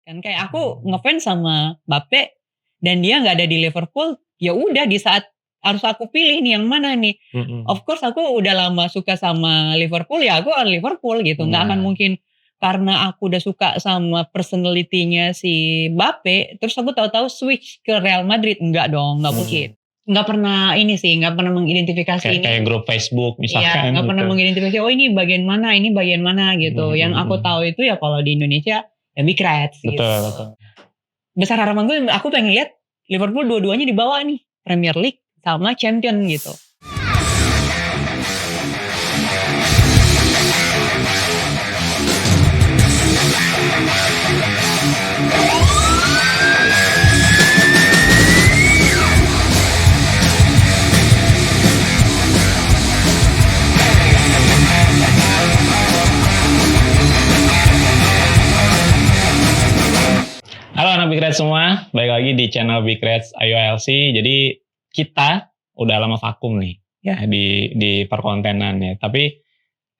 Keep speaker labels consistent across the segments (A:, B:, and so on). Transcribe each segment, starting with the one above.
A: kan. Kayak aku ngefans sama Mbappe dan dia nggak ada di Liverpool, ya udah di saat harus aku pilih nih yang mana nih. Of course aku udah lama suka sama Liverpool, ya aku akan Liverpool gitu. Nggak akan mungkin karena aku udah suka sama personality-nya si Mbappe, terus aku tahu-tahu switch ke Real Madrid. Enggak dong, nggak mungkin. Nggak pernah ini sih, nggak pernah mengidentifikasi ini.
B: Kayak grup Facebook misalkan.
A: Iya, nggak pernah
B: gitu.
A: mengidentifikasi, oh ini bagian mana gitu. Yang aku tahu itu ya kalau di Indonesia, ya Big Reds gitu.
B: Betul.
A: Besar harapan gue, aku pengen lihat Liverpool dua-duanya dibawa nih, Premier League sama Champion gitu.
B: Halo anak Big Reds semua, balik lagi di channel Big Reds IOLC. Jadi kita udah lama vakum nih ya di perkontenan ya. Tapi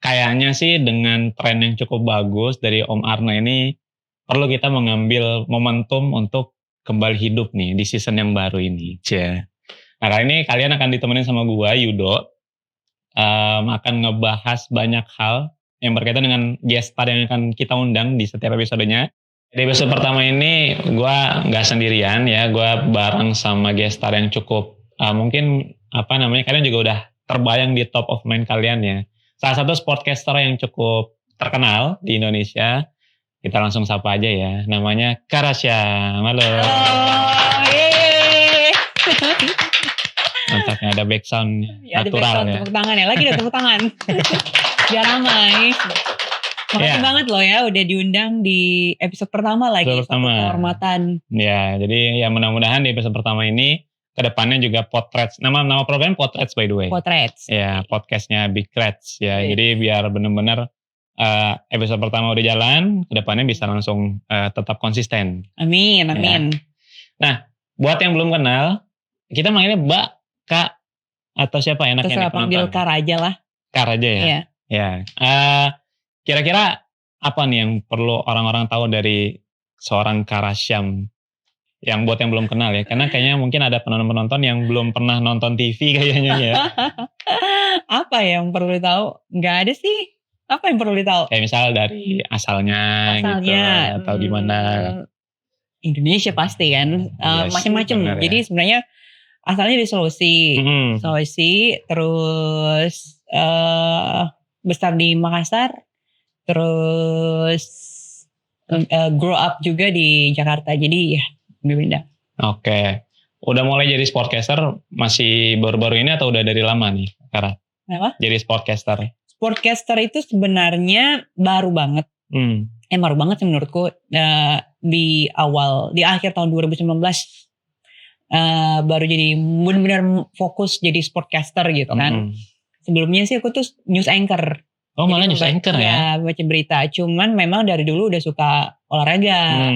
B: kayaknya sih dengan tren yang cukup bagus dari Om Arna ini perlu kita mengambil momentum untuk kembali hidup nih di season yang baru ini. Nah kali ini kalian akan ditemenin sama gua Yudo, akan ngebahas banyak hal yang berkaitan dengan guest star yang akan kita undang di setiap episodenya. Di episode pertama ini gue nggak sendirian ya, gue bareng sama guest star yang cukup mungkin kalian juga udah terbayang di top of mind kalian ya. Salah satu sportcaster yang cukup terkenal di Indonesia. Kita langsung sapa aja ya, namanya Karasya. Halo. Mantapnya ada background
A: Ya,
B: natural
A: ada
B: ya.
A: tepuk tangan ya, lagi ada tepuk tangan. Biar ramai. Makasih banget loh ya udah diundang di episode pertama lagi. Satu kehormatan.
B: Ya, jadi ya mudah-mudahan di episode pertama ini kedepannya juga Potrets. Nama program Potrets by the way.
A: Potrets.
B: Ya, podcastnya Big Reds ya. Jadi biar benar-benar episode pertama udah jalan, kedepannya bisa langsung tetap konsisten.
A: Amin.
B: Ya. Nah, buat yang belum kenal, kita manggilnya Mbak, Kak, atau siapa enaknya?
A: Terserah panggil Kar aja lah.
B: Kar aja ya?
A: Iya.
B: Ya. Kira-kira apa nih yang perlu orang-orang tahu dari seorang Karasyam yang buat yang belum kenal ya? Karena kayaknya mungkin ada penonton-penonton yang belum pernah nonton TV kayaknya ya.
A: Apa yang perlu tahu? Nggak ada sih. Apa yang perlu tahu?
B: Kayak misal dari asalnya gitu atau gimana?
A: Indonesia pasti kan. Macam-macam. Jadi sebenarnya asalnya di Sulawesi. Terus besar di Makassar. Terus grow up juga di Jakarta, jadi ya beda-beda. Oke.
B: Udah mulai jadi sportcaster masih baru-baru ini atau udah dari lama nih, Kara?
A: Kenapa?
B: Jadi sportcaster.
A: Sportcaster itu sebenarnya baru banget. Baru banget sih menurutku. Di akhir tahun 2019 baru jadi benar-benar fokus jadi sportcaster gitu kan. Sebelumnya sih aku tuh news anchor.
B: Oh malah news anchor ya?
A: Baca berita. Cuman memang dari dulu udah suka olahraga.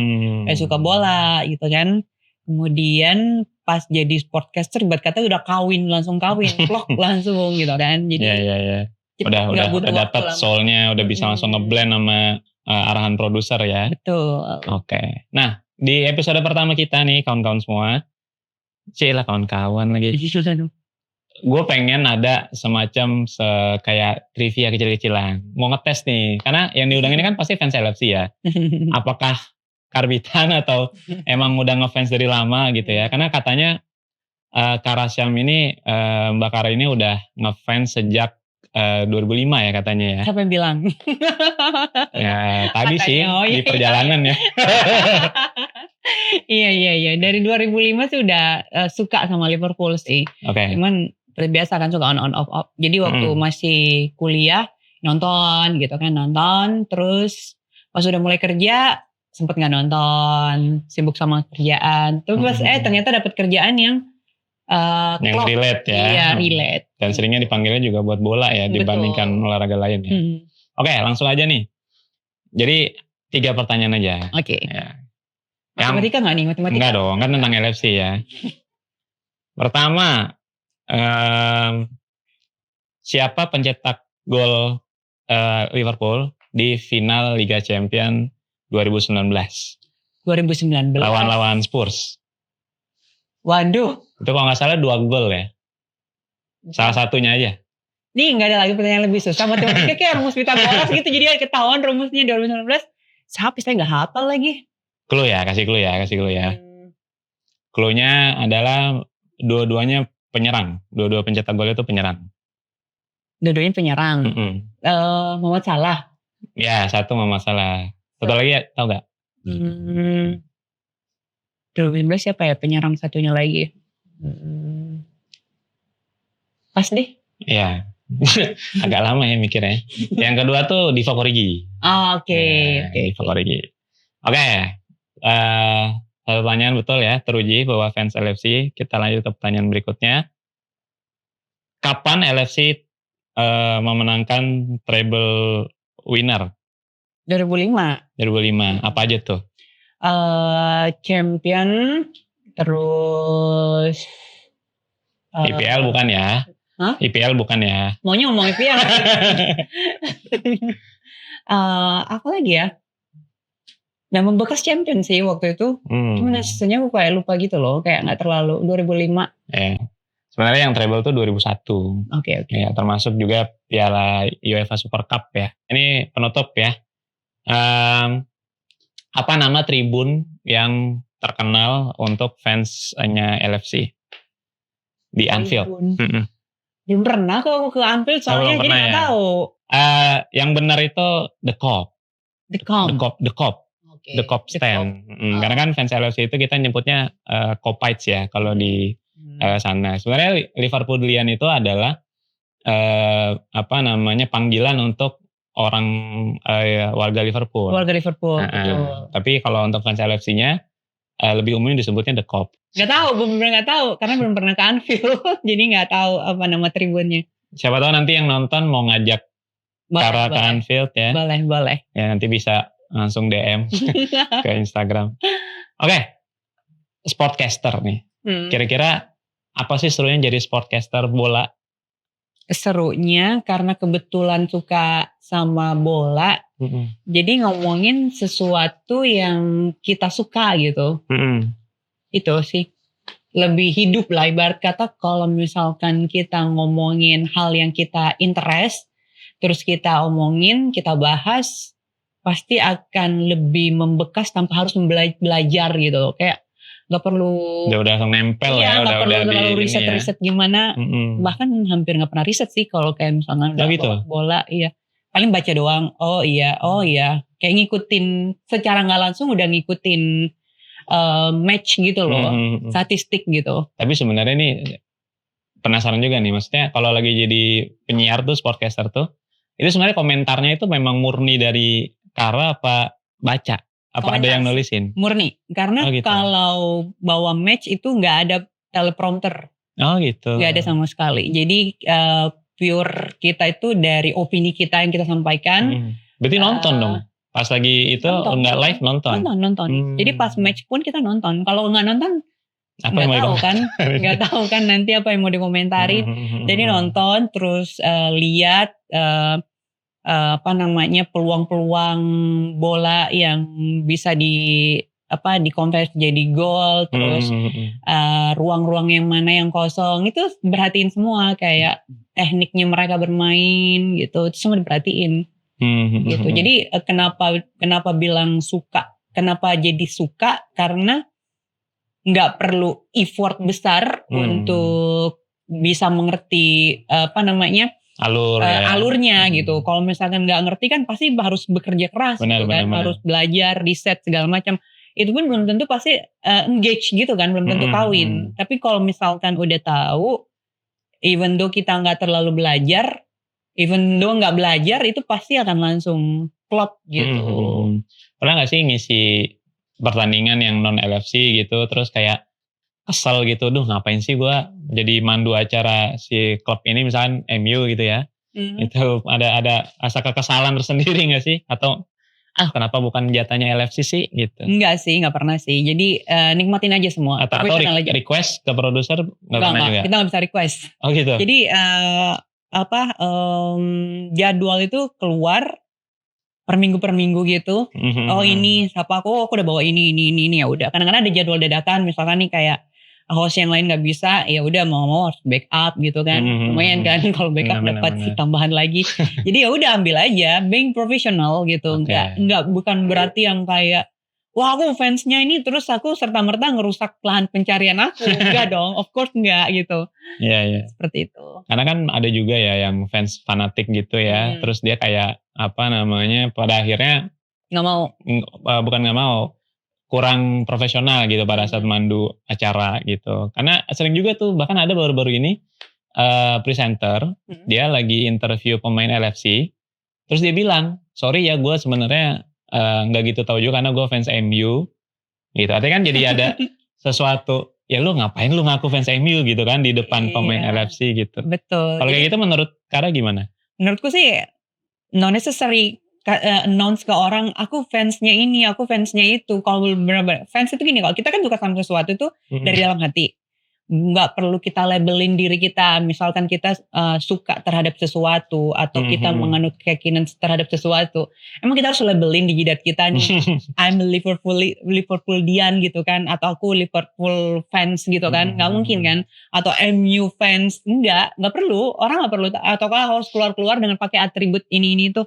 A: Suka bola gitu kan. Kemudian pas jadi sportcaster buat kata udah langsung kawin. Vlog langsung gitu kan. Jadi
B: Iya. Udah dapet soulnya. Udah bisa langsung ngeblend sama arahan produser ya.
A: Betul.
B: Oke. Nah di episode pertama kita nih kawan-kawan semua. Cila kawan-kawan lagi.
A: Susah tuh.
B: Gue pengen ada semacam kayak trivia kecil-kecilan. Mau ngetes nih. Karena yang diundang ini kan pasti fans LFC ya. Apakah karbitan atau emang udah ngefans dari lama gitu ya. Karena katanya Karasyam ini, Mbak Kara ini udah ngefans sejak 2005 ya katanya ya.
A: Siapa yang bilang?
B: Ya tadi
A: katanya,
B: sih di perjalanan ya.
A: Iya. Dari 2005 sih udah suka sama Liverpool sih.
B: Oke.
A: Cuman biasa kan suka on off. Jadi waktu masih kuliah nonton gitu kan, terus pas udah mulai kerja sempet nggak nonton, sibuk sama kerjaan. Terus ternyata dapat kerjaan yang
B: relate ya.
A: Iya, relate.
B: Dan seringnya dipanggilnya juga buat bola ya. Betul. Dibandingkan olahraga lain ya. Oke, langsung aja nih. Jadi 3 pertanyaan aja.
A: Oke.
B: Ya.
A: Matematika nggak nih? Matematika?
B: Enggak dong, kan tentang LFC ya. Pertama, siapa pencetak gol Liverpool di final Liga Champions 2019?
A: 2019.
B: Lawan Spurs.
A: Waduh.
B: Itu kalau nggak salah 2 gol ya. Salah satunya aja.
A: Nih nggak ada lagi pertanyaan lebih susah. Matematika kayak rumus Pythagoras gitu. Jadi ketahuan rumusnya 2019. Saya nggak hafal lagi.
B: Clue ya, kasih clue ya. Clue-nya adalah dua-duanya penyerang. Dua-dua pencetak gol itu penyerang.
A: Dua-duanya penyerang. Muhammad Salah.
B: Ya, satu Muhammad Salah. Satu lagi ya, tahu nggak?
A: 2019 siapa ya penyerang satunya lagi? Pas deh.
B: Iya. Agak lama ya mikirnya. Yang kedua tuh Divock Origi.
A: Oke.
B: Divock Origi. Oke. Satu pertanyaan betul ya, teruji bahwa fans LFC. Kita lanjut ke pertanyaan berikutnya. Kapan LFC memenangkan treble winner?
A: 2005.
B: Apa aja tuh?
A: Champion, terus
B: IPL bukan ya?
A: Hah?
B: IPL bukan ya?
A: Maunya ngomong IPL. Apa lagi ya? Yang membekas champion sih waktu itu. Cuman sebenarnya aku kayak lupa gitu loh. Kayak gak terlalu. 2005.
B: Ya. Sebenarnya yang treble tuh 2001.
A: Oke.
B: Ya, termasuk juga Piala UEFA Super Cup ya. Ini penutup ya. Apa nama tribun yang terkenal untuk fansnya LFC? Di Anfield.
A: Belum pernah kok aku ke Anfield soalnya jadi gak tahu.
B: Yang benar itu The Kop.
A: Okay.
B: The Kop stand. Karena kan fans LFC itu kita nyebutnya Kopites ya kalau di sana. Sebenarnya Liverpoolian itu adalah panggilan untuk orang warga Liverpool. Tapi kalau untuk fans LFC-nya lebih umumnya disebutnya The Kop.
A: Bener-bener gak tahu karena belum pernah ke Anfield. Jadi gak tahu apa nama tribunnya.
B: Siapa tahu nanti yang nonton mau ngajak ke Anfield ya.
A: Boleh.
B: Ya nanti bisa langsung DM ke Instagram. Oke. Sportcaster nih. Kira-kira apa sih serunya jadi sportcaster bola?
A: Serunya karena kebetulan suka sama bola. Jadi ngomongin sesuatu yang kita suka gitu. Itu sih lebih hidup lah, ibarat kata kalau misalkan kita ngomongin hal yang kita interest, terus kita omongin, kita bahas, pasti akan lebih membekas tanpa harus belajar gitu. Kayak gak perlu
B: udah langsung nempel ya,
A: gak perlu terlalu riset gimana. Bahkan hampir gak pernah riset sih kalau kayak misalnya bola, iya. Paling baca doang, oh iya. Kayak ngikutin, secara gak langsung udah ngikutin match gitu loh, statistik gitu. Tapi
B: sebenarnya nih penasaran juga nih, maksudnya kalau lagi jadi penyiar tuh, sportcaster tuh, itu sebenarnya komentarnya itu memang murni dari Kara apa baca? Apa ada yang nulisin?
A: Murni, karena kalau bawa match itu nggak ada teleprompter.
B: Oh gitu.
A: Nggak ada sama sekali. Jadi pure kita itu dari opini kita yang kita sampaikan.
B: Berarti nonton dong? Pas lagi itu nggak live nonton?
A: Nonton. Jadi pas match pun kita nonton. Kalau nggak nonton nggak tahu kan nanti apa yang mau dikomentari. Jadi nonton terus lihat peluang-peluang bola yang bisa dikonversi jadi gol, terus ruang-ruang yang mana yang kosong itu berhatiin semua, kayak tekniknya mereka bermain gitu, itu semua diperhatiin. Gitu. Jadi kenapa bilang suka? Kenapa jadi suka? Karena nggak perlu effort besar untuk bisa mengerti alurnya gitu. Kalau misalkan nggak ngerti kan pasti harus bekerja keras, benar. Harus belajar, riset segala macam. Itu pun belum tentu pasti engage gitu kan, belum tentu kawin. Tapi kalau misalkan udah tahu, even though kita nggak terlalu belajar, even though nggak belajar, itu pasti akan langsung klop gitu.
B: Pernah nggak sih ngisi pertandingan yang non LFC gitu, terus kayak kesel gitu, ngapain sih gue jadi mandu acara si klub ini, misalkan MU gitu ya, itu ada rasa kekesalan tersendiri nggak sih? Atau kenapa bukan jatahnya LFC sih gitu? Enggak
A: sih, nggak pernah sih. Jadi nikmatin aja semua.
B: Atau request ke produser nggak pernah juga?
A: Kita nggak bisa request.
B: Oh gitu.
A: Jadi jadwal itu keluar per minggu gitu. Oh ini siapa aku udah bawa ini ya udah. Kadang-kadang ada jadwal dadakan misalkan nih kayak host yang lain nggak bisa, ya udah mau harus backup gitu kan. Lumayan kan kalau backup dapat si tambahan lagi. Jadi ya udah ambil aja, being professional gitu. Enggak bukan berarti yang kayak wah aku fansnya ini terus aku serta-merta ngerusak lahan pencarian aku. Enggak dong, of course enggak gitu.
B: Iya.
A: Seperti itu.
B: Karena kan ada juga ya yang fans fanatik gitu ya. Terus dia kayak pada akhirnya
A: nggak mau.
B: Bukan nggak mau, kurang profesional gitu pada saat mandu acara gitu. Karena sering juga tuh, bahkan ada baru-baru ini presenter, dia lagi interview pemain LFC, terus dia bilang, sorry ya gue sebenarnya nggak gitu tahu juga karena gue fans MU gitu. Artinya kan jadi ada sesuatu, ya lu ngapain lu ngaku fans MU gitu kan di depan pemain LFC gitu.
A: Betul.
B: Kalau kayak gitu menurut Kara gimana?
A: Menurutku sih no necessary announce ke orang aku fansnya ini, aku fansnya itu. Kalau benar-benar fans itu gini, kalau kita kan suka sama sesuatu itu dari dalam hati. Nggak perlu kita labelin diri kita, misalkan kita suka terhadap sesuatu atau kita menganut keyakinan terhadap sesuatu, emang kita harus labelin di jidat kita nih I'm Liverpoolian gitu kan, atau aku Liverpool fans gitu kan, nggak mungkin kan, atau MU fans, nggak perlu, orang nggak perlu, ataukah harus keluar dengan pakai atribut ini tuh.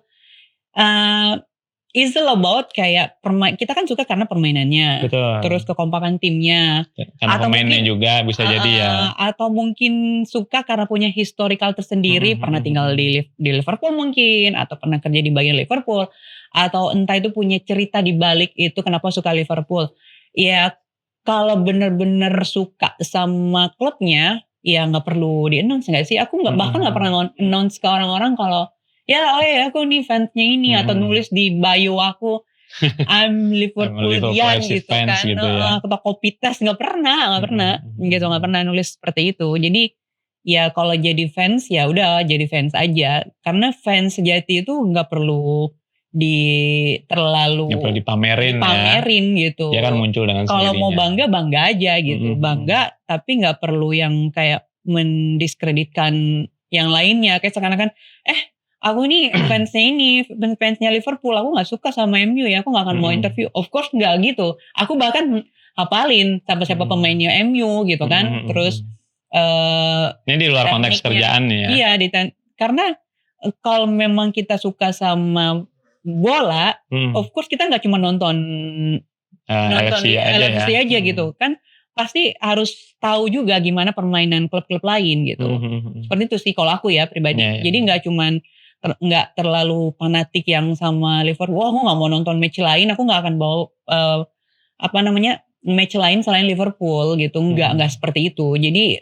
A: It's all about kayak kita kan suka karena permainannya.
B: Betul.
A: Terus kekompakan timnya.
B: Karena atau pemainnya mungkin, juga bisa jadi ya.
A: Atau mungkin suka karena punya historical tersendiri. Pernah tinggal di Liverpool mungkin. Atau pernah kerja di bagian Liverpool. Atau entah itu punya cerita di balik itu kenapa suka Liverpool. Ya kalau bener-bener suka sama klubnya. Ya gak perlu di-announce gak sih. Aku bahkan gak pernah announce ke orang-orang kalau ya aku nih fansnya ini atau nulis di bio aku I'm Liverpoolian gitu kan gitu ya. Atau copy test nggak pernah gitu, nggak pernah nulis seperti itu. Jadi ya kalau jadi fans ya udah jadi fans aja, karena fans sejati itu nggak perlu terlalu
B: dipamerin
A: gitu.
B: Dia kan muncul dengan
A: kalau
B: sendirinya.
A: Mau bangga aja gitu, bangga tapi nggak perlu yang kayak mendiskreditkan yang lainnya, kayak seakan-akan aku nih fansnya Liverpool, aku gak suka sama MU ya, aku gak akan mau interview. Of course gak gitu. Aku bahkan hafalin siapa pemainnya MU gitu kan. Terus
B: ini di luar konteks kerjaan ya.
A: Iya, karena kalau memang kita suka sama bola, of course kita gak cuma nonton
B: LFC
A: aja gitu kan. Pasti harus tahu juga gimana permainan klub-klub lain gitu. Seperti itu sih kalau aku ya pribadi. Jadi gak cuman nggak terlalu fanatik yang sama Liverpool. Aku nggak mau nonton match lain, aku nggak akan bawa match lain selain Liverpool gitu. Nggak seperti itu. Jadi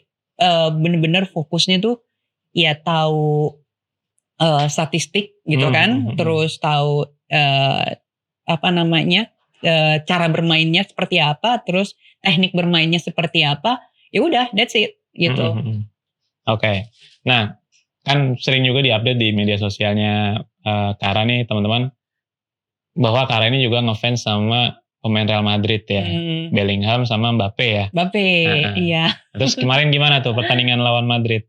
A: bener-bener fokusnya tuh ya tahu statistik gitu kan, terus tahu cara bermainnya seperti apa, terus teknik bermainnya seperti apa. Ya udah, that's it gitu.
B: Oke. Nah, kan sering juga diupdate di media sosialnya Kara nih teman-teman, bahwa Kara ini juga ngefans sama pemain Real Madrid ya, Bellingham sama Mbappe ya.
A: Iya.
B: Terus kemarin gimana tuh pertandingan lawan Madrid?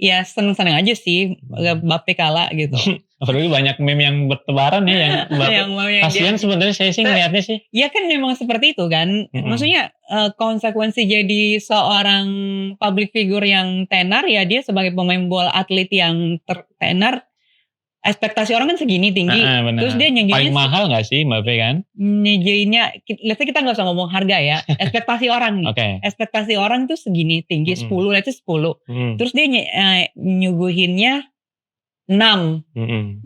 A: Ya seneng-seneng aja sih, Mbappe kalah gitu.
B: Apalagi banyak meme yang bertebaran ya, yang kasihan sebenarnya saya sih ngeliatnya sih.
A: Ya kan memang seperti itu kan, maksudnya konsekuensi jadi seorang public figure yang tenar ya, dia sebagai pemain bola atlet yang tenar, ekspektasi orang kan segini tinggi, terus dia nyanyinya
B: paling mahal gak sih Mbappe kan?
A: Nyanyinya, let's say kita gak usah ngomong harga ya, ekspektasi orang nih, ekspektasi orang tuh segini tinggi, 10, let's say 10, terus dia nyuguhinnya 6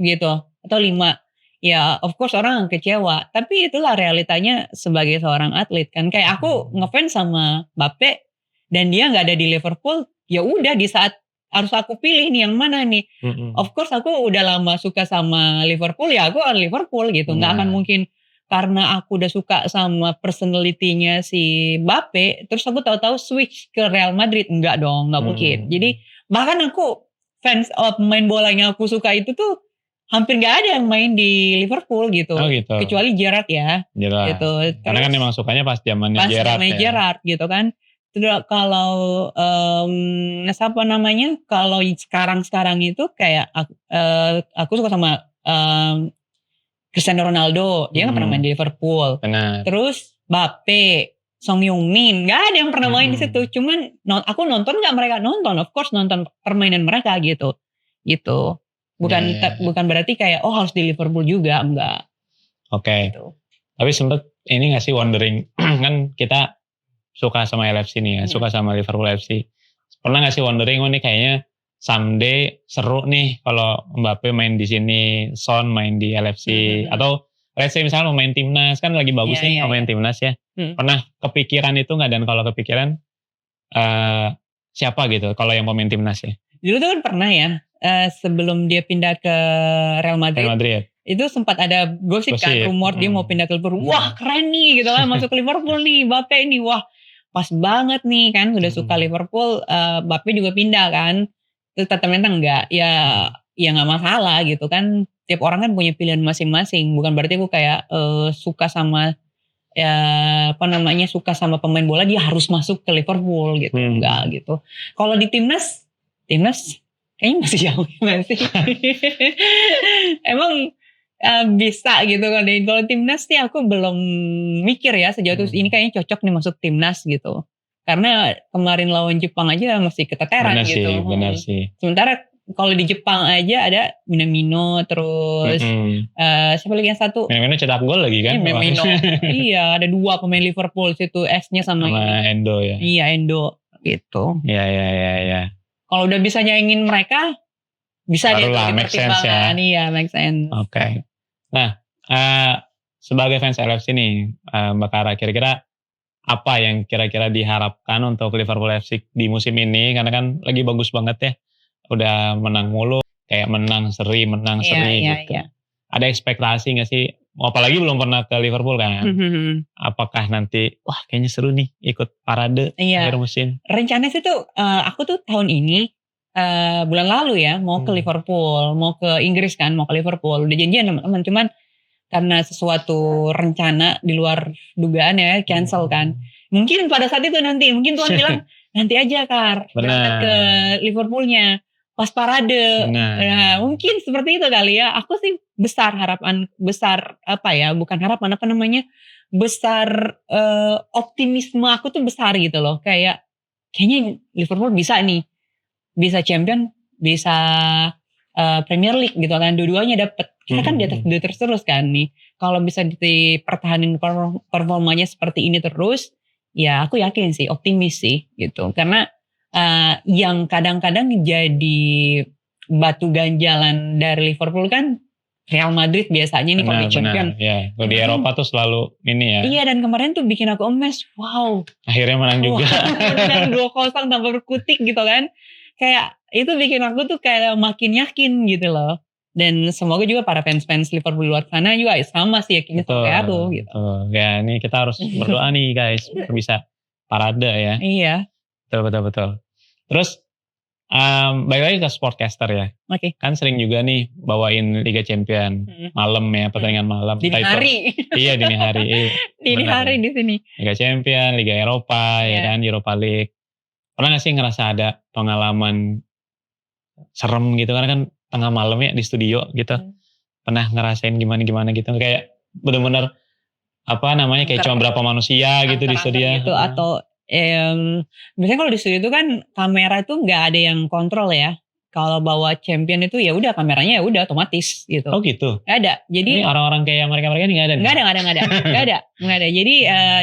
A: gitu, atau 5, ya of course orang kecewa, tapi itulah realitanya sebagai seorang atlet kan. Kayak aku ngefans sama Mbappe, dan dia gak ada di Liverpool, ya udah di saat harus aku pilih nih yang mana nih. Of course aku udah lama suka sama Liverpool, ya aku Liverpool gitu. Nggak akan mungkin karena aku udah suka sama personality-nya si Mbappe, terus aku tahu-tahu switch ke Real Madrid. Enggak dong, nggak mungkin. Jadi bahkan aku fans pemain bola yang aku suka itu tuh hampir nggak ada yang main di Liverpool gitu. Kecuali Gerrard ya. Gitu.
B: Karena kan memang sukanya pas zamannya Gerrard ya.
A: Gerrard gitu kan. Kalau kalau sekarang itu kayak aku suka sama Cristiano Ronaldo, dia nggak pernah main di Liverpool.
B: Benar.
A: Terus Mbappe, Song Heung-min, nggak ada yang pernah main di situ. Cuman aku nonton nggak, mereka nonton, of course nonton permainan mereka gitu. Bukan berarti kayak harus di Liverpool juga, enggak.
B: Oke.
A: Gitu.
B: Tapi sempet ini nggak sih wondering kan kita suka sama LFC nih ya, suka sama Liverpool FC. Pernah nggak sih wondering, ini kayaknya someday seru nih kalau Mbappe main di sini, Son main di LFC, atau let's say misalnya mau main timnas, kan lagi bagus nih main timnas ya. Pernah kepikiran itu nggak? Dan kalau kepikiran siapa gitu kalau yang pemain timnas ya?
A: Dulu tuh kan pernah ya, sebelum dia pindah ke Real Madrid. Itu sempat ada gosip kan, rumor dia mau pindah ke Liverpool. Wah keren nih gitu kan, masuk ke Liverpool nih Mbappe nih, wah pas banget nih kan, udah suka Liverpool, Mbappe juga pindah kan. Terus ternyata enggak, ya nggak masalah gitu kan. Tiap orang kan punya pilihan masing-masing. Bukan berarti aku kayak suka sama suka sama pemain bola dia harus masuk ke Liverpool gitu, enggak gitu. Kalau di timnas kayaknya masih jauh masih. Emang bisa gitu kan. Kalau timnas sih aku belum mikir ya sejauh itu ini kayaknya cocok nih masuk timnas gitu. Karena kemarin lawan Jepang aja masih keteteran gitu.
B: Benar sih.
A: Sementara kalau di Jepang aja ada Minamino, terus siapa lagi yang satu?
B: Minamino cetak gol lagi kan?
A: Minamino. Iya, ada 2 pemain Liverpool situ, S-nya sama
B: Endo ya.
A: Iya, Endo gitu.
B: Iya.
A: Kalau udah bisa nyaingin mereka, bisa deh
B: dipertimbangkan.
A: Iya, make sense.
B: Oke. Nah, sebagai fans LFC nih, Mbak Kara, kira-kira apa yang kira-kira diharapkan untuk Liverpool FC di musim ini? Karena kan lagi bagus banget ya. Udah menang mulu, kayak menang seri gitu. Iya. Ada ekspektasi gak sih? Apalagi belum pernah ke Liverpool kan. Apakah nanti, wah kayaknya seru nih ikut parade akhir musim.
A: Rencananya sih tuh, aku tuh tahun ini, bulan lalu ya, mau ke Liverpool, mau ke Inggris kan, mau ke Liverpool. Udah janjian teman-teman, cuman karena sesuatu rencana di luar dugaan ya, cancel kan. Mungkin pada saat itu nanti, mungkin Tuhan bilang, nanti aja Kar, berangkat ke Liverpoolnya. Pas parade. Nah, mungkin seperti itu kali ya. Aku sih besar besar optimisme aku tuh besar gitu loh. Kayaknya Liverpool bisa nih. Bisa champion, bisa Premier League gitu kan. Dua-duanya dapet. Kita kan di atas terus kan nih. Kalau bisa dipertahankan performanya seperti ini terus, ya aku yakin sih, optimis sih gitu. Karena yang kadang-kadang jadi batu ganjalan dari Liverpool kan Real Madrid biasanya nih kalau di champion.
B: Ya. Kalau di Eropa tuh selalu ini ya.
A: Iya, dan kemarin tuh bikin aku emes. Wow.
B: Akhirnya menang juga.
A: Menang 2-0 tanpa berkutik gitu kan. Kayak itu bikin aku tuh kayak makin yakin gitu loh. Dan semoga juga para fans-fans Liverpool luar sana juga sama sih yakinnya kayak aku gitu.
B: Ya ini kita harus berdoa nih guys. Bisa parade ya.
A: Iya.
B: Betul. Terus balik lagi ke Sportcaster ya.
A: Oke.
B: Kan sering juga nih bawain Liga Champion malam ya, pertandingan malam.
A: Dini hari.
B: Iya dini hari.
A: Dini hari di sini.
B: Liga Champion, Liga Eropa ya kan, Europa League. Pernah gak sih ngerasa ada pengalaman serem gitu, karena kan tengah malam ya di studio gitu. Pernah ngerasain gimana gitu, kayak bener-bener kayak cuma berapa manusia gitu di studio
A: gitu, atau biasanya kalau di studio itu kan kamera itu nggak ada yang kontrol ya. Kalau bawa champion itu ya udah kameranya ya udah otomatis gitu.
B: Oh gitu.
A: Nggak ada. Jadi
B: ini orang-orang kayak mereka ini nggak ada. Nggak ada. Jadi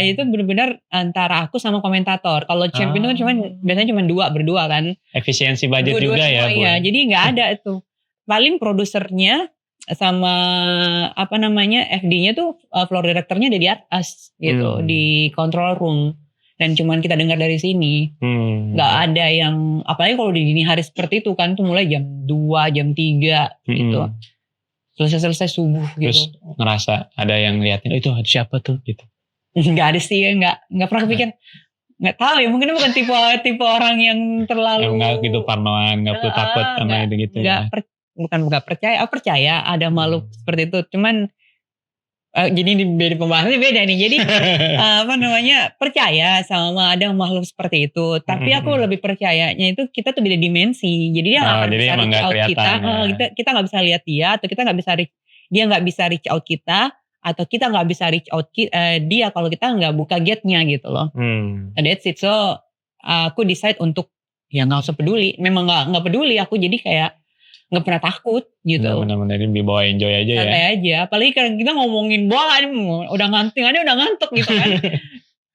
B: itu benar-benar antara aku sama komentator. Kalau champion itu kan biasanya cuma berdua kan. Efisiensi budget juga ya.
A: Iya. Jadi nggak ada itu. Paling produsernya sama FD-nya tuh floor directornya ada di atas gitu, di control room. Dan cuman kita dengar dari sini. Gak ada yang, apalagi kalau di dini hari seperti itu kan, tuh mulai jam 2, jam 3 gitu. Selesai subuh gitu.
B: Terus ngerasa ada yang liatin, itu siapa tuh gitu.
A: Gak ada sih, gak pernah kepikiran. Gak tahu ya, mungkin bukan tipe orang yang terlalu.
B: Gak gitu parnoan, gak perlu takut sama itu gitu ya.
A: Bukan gak percaya, percaya ada makhluk seperti itu. Cuman, jadi beda pembahasannya beda nih. Jadi percaya sama ada makhluk seperti itu. Tapi aku lebih percayanya itu kita tuh beda dimensi. Jadi dia nggak akan bisa reach out kita. Kita nggak bisa lihat dia, atau kita nggak bisa dia nggak bisa reach out kita, atau kita nggak bisa reach out dia kalau kita nggak buka gate-nya gitu loh. That's it. So aku decide untuk ya nggak usah peduli. Memang nggak peduli aku, jadi kayak nggak pernah takut gitu.
B: Benar-benar ini dibawa enjoy aja ya.
A: Santai aja. Apalagi kalau kita ngomongin bola nih, udah ngantuk gitu kan.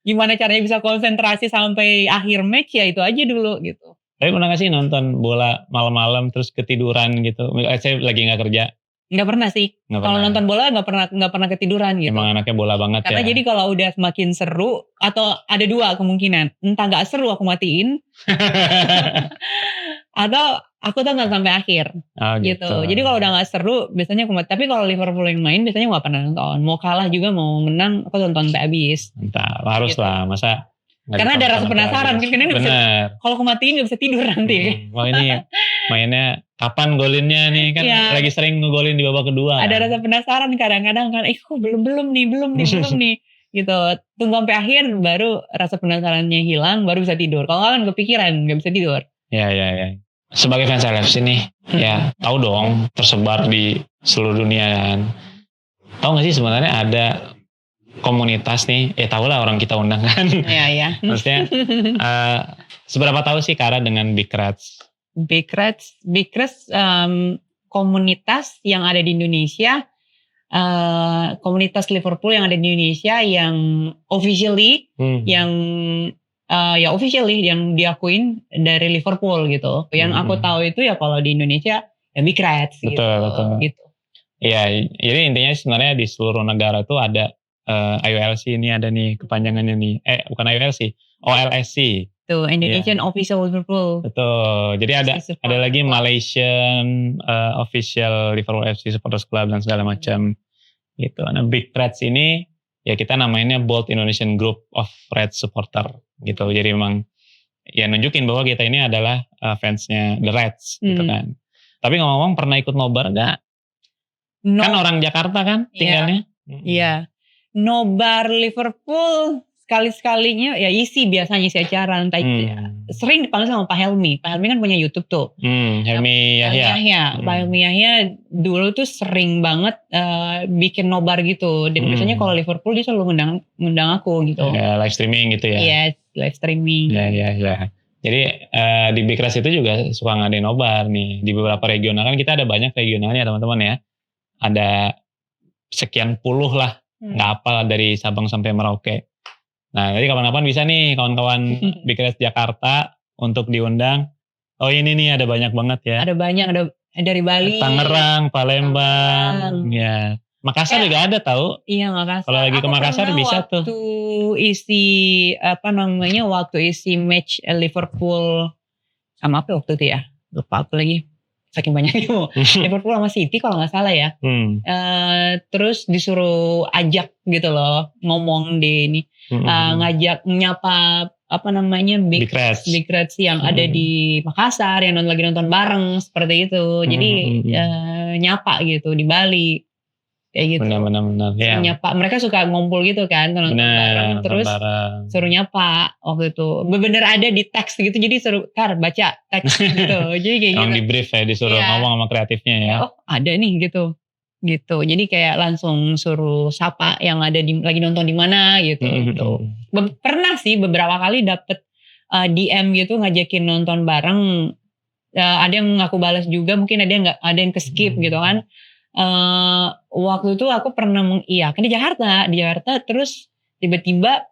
A: Gimana caranya bisa konsentrasi sampai akhir match, ya itu aja dulu gitu.
B: Tapi pernah gak sih nonton bola malam-malam terus ketiduran gitu? Saya lagi gak kerja.
A: Nggak pernah sih. Kalau nonton bola nggak pernah ketiduran gitu.
B: Emang anaknya bola banget.
A: Karena jadi kalau udah semakin seru, atau ada dua kemungkinan, entah nggak seru aku matiin, atau aku tonton sampai akhir. Gitu. Jadi kalau udah nggak seru biasanya aku matiin. Tapi kalau Liverpool yang main biasanya nggak pernah nonton. Mau kalah juga mau menang aku tonton sampai habis.
B: Entah, harus gitu lah, masa.
A: Karena ada rasa penasaran kan, kalau aku matiin nggak bisa tidur nanti.
B: Wah ini mainnya kapan golinnya nih kan, lagi sering ngegolin di babak kedua.
A: Ada rasa penasaran kadang-kadang kan, kok belum nih gitu. Tunggu sampai akhir baru rasa penasarannya hilang, baru bisa tidur. Kalau nggak kan kepikiran nggak bisa tidur.
B: Ya. Sebagai fans LFC nih, ya tahu dong tersebar di seluruh dunia kan. Tahu nggak sih sebenarnya ada komunitas nih, tahu lah orang kita undang kan.
A: Iya.
B: Maksudnya seberapa tahu sih Kara dengan Big Reds?
A: Big Reds komunitas yang ada di Indonesia, komunitas Liverpool yang ada di Indonesia yang officially, yang diakuin dari Liverpool gitu. Yang aku tahu itu ya kalau di Indonesia ya Big Reds gitu.
B: Betul.
A: Gitu.
B: Iya, jadi intinya sebenarnya di seluruh negara tuh ada IOLC ini ada nih kepanjangannya nih. Bukan IOLC, OLSC.
A: Tuh, Indonesian Official Liverpool.
B: Betul. Jadi ada lagi Malaysian Official Liverpool FC Supporters Club dan segala macam. Gitu. Nah, Big Reds ini ya kita namainnya Bold Indonesian Group of Red Supporter gitu. Jadi memang ya nunjukin bahwa kita ini adalah fansnya The Reds gitu kan. Tapi ngomong-ngomong pernah ikut nobar enggak? No. Kan orang Jakarta kan tinggalnya.
A: Iya. Nobar Liverpool sekali-sekalinya ya isi acara entah sering dipanggil sama Pak Helmi. Pak Helmi kan punya YouTube tuh.
B: Helmi Yahya.
A: Pak Helmi Yahya dulu tuh sering banget bikin nobar gitu. Dan biasanya kalau Liverpool dia selalu ngundang aku gitu.
B: Ya, live streaming gitu ya.
A: Iya, live streaming.
B: Ya. Jadi di Big Reds itu juga suka ngadain nobar nih. Di beberapa regional kan kita ada banyak regionalnya teman-teman ya. Ada sekian puluh lah. Nggak apa dari Sabang sampai Merauke. Nah, jadi kapan-kapan bisa nih kawan-kawan Big Reds Jakarta untuk diundang. Oh ini nih ada banyak banget ya.
A: Ada banyak, ada dari Bali.
B: Tangerang, Palembang. Ya. Makassar juga ada tahu.
A: Iya Makassar.
B: Kalau lagi ke Makassar bisa tuh.
A: Waktu isi match Liverpool sama apa waktu itu ya? Lupa aku lagi. Saking banyak itu Liverpool sama City kalau nggak salah ya. Terus disuruh ajak gitu loh ngomong di ini, ngajak nyapa Big Reds yang ada di Makassar yang lagi nonton bareng seperti itu. Jadi nyapa gitu di Bali kayak gitu.
B: Benar. Ya.
A: Nyapa, mereka suka ngumpul gitu kan nonton bareng, terus suruh nyapa waktu itu. Bener ada di teks gitu, jadi suruh baca teks gitu. Jadi kayak
B: gitu.
A: Di
B: brief ya, disuruh ngomong sama kreatifnya ya.
A: Oh ada nih gitu. Jadi kayak langsung suruh sapa yang ada lagi nonton di mana gitu. Pernah sih beberapa kali dapet DM gitu ngajakin nonton bareng. Ada yang aku balas juga, mungkin ada yang keskip gitu kan. Waktu itu aku pernah mengiyakan di Jakarta, terus tiba-tiba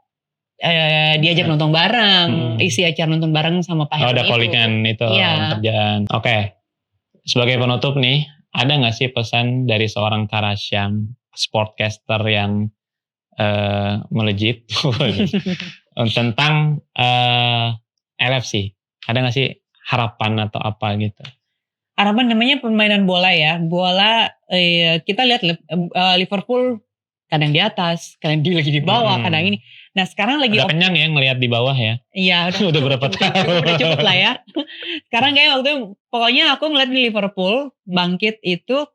A: diajak nonton bareng, isi acara nonton bareng sama Pak
B: Helmi. Ada callingan itu kerjaan. Oke. Sebagai penutup nih, ada nggak sih pesan dari seorang Kara Syam, sportcaster yang melejit tentang LFC? Ada nggak sih harapan atau apa gitu?
A: Harapan namanya permainan bola ya. Bola kita lihat Liverpool kadang di atas, kadang lagi di bawah, kadang ini. Nah sekarang lagi
B: udah kenyang ya ngelihat di bawah ya.
A: Iya
B: udah berapa tahun.
A: Udah cukup lah ya. Sekarang kayak waktu pokoknya aku ngeliat di Liverpool bangkit itu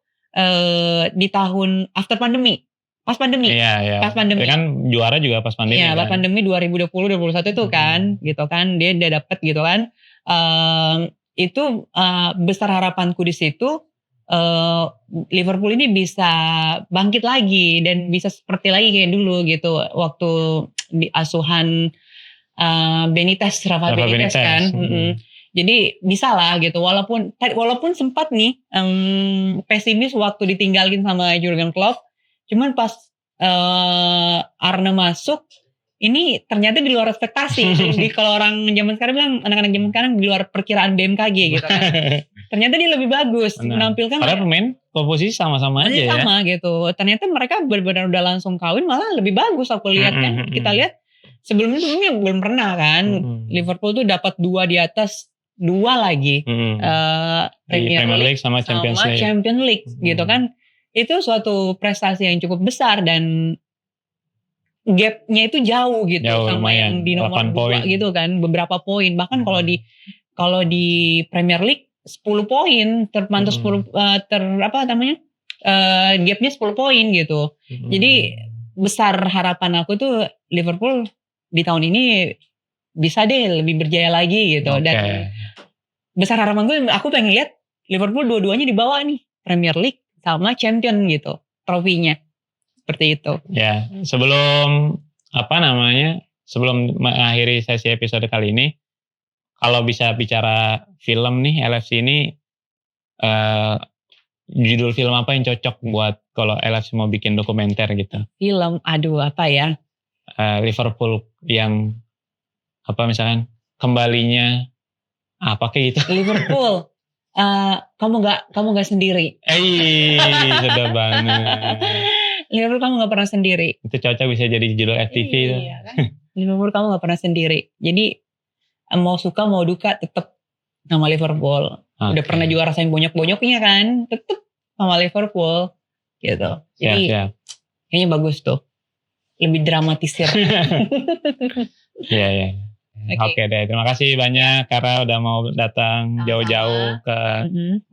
A: di tahun after pandemi. Pas pandemi.
B: Iya.
A: Pas pandemi.
B: Ya kan juara juga pas pandemi.
A: Iya, pas pandemi 2020-2021 itu kan, gitu kan. Dia udah dapet gitu kan. Itu besar harapanku di situ Liverpool ini bisa bangkit lagi dan bisa seperti lagi kayak dulu gitu waktu di asuhan Rafa Benitez kan. Jadi bisa lah gitu walaupun sempat nih pesimis waktu ditinggalin sama Jurgen Klopp, cuman pas Arne masuk ini ternyata di luar ekspektasi. Jadi kalau orang zaman sekarang bilang, anak-anak zaman sekarang di luar perkiraan BMKG gitu kan. Ternyata dia lebih bagus menampilkan.
B: Padahal pemain komposisi sama-sama aja ya.
A: Sama gitu. Ternyata mereka benar-benar udah langsung kawin, malah lebih bagus aku lihat kan. Kita lihat sebelumnya belum pernah kan. Liverpool tuh dapat 2 di atas 2 lagi.
B: Premier League sama Champions
A: League gitu kan. Itu suatu prestasi yang cukup besar dan gapnya itu jauh gitu sama yang di nomor 2 gitu kan, beberapa poin. Bahkan kalau di Premier League 10 poin terpantau 10 gapnya 10 poin gitu. Jadi besar harapan aku tuh Liverpool di tahun ini bisa deh lebih berjaya lagi gitu. Dan besar harapan gue, aku pengen lihat Liverpool dua-duanya dibawa nih, Premier League sama Champion gitu trofinya. Seperti itu.
B: Ya, sebelum mengakhiri sesi episode kali ini, kalau bisa bicara film nih, LFC ini, judul film apa yang cocok buat kalau LFC mau bikin dokumenter gitu?
A: Film, apa ya?
B: Liverpool yang misalkan kembalinya apa kayak gitu?
A: Liverpool. Kamu nggak sendiri.
B: Sudah banget.
A: Liverpool kamu gak pernah sendiri.
B: Itu cocok bisa jadi judul FTV.
A: Iya kan? Liverpool kamu gak pernah sendiri. Jadi mau suka mau duka tetap sama Liverpool. Udah pernah juara saing bonyok-bonyoknya kan, tetap sama Liverpool gitu. Jadi kayaknya bagus tuh. Lebih dramatisir.
B: Iya. Oke deh, terima kasih banyak karena udah mau datang jauh-jauh ke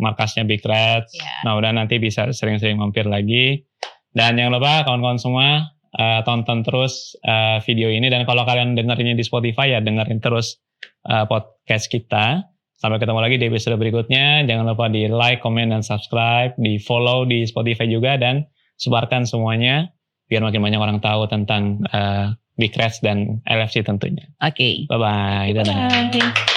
B: markasnya Big Reds. Nah udah nanti bisa sering-sering mampir lagi. Dan jangan lupa kawan-kawan semua tonton terus video ini. Dan kalau kalian dengerinnya di Spotify ya dengerin terus podcast kita. Sampai ketemu lagi di episode berikutnya. Jangan lupa di like, comment, dan subscribe. Di follow di Spotify juga. Dan sebarkan semuanya biar makin banyak orang tahu tentang Big Reds dan LFC tentunya.
A: Oke.
B: Bye-bye.
A: Bye.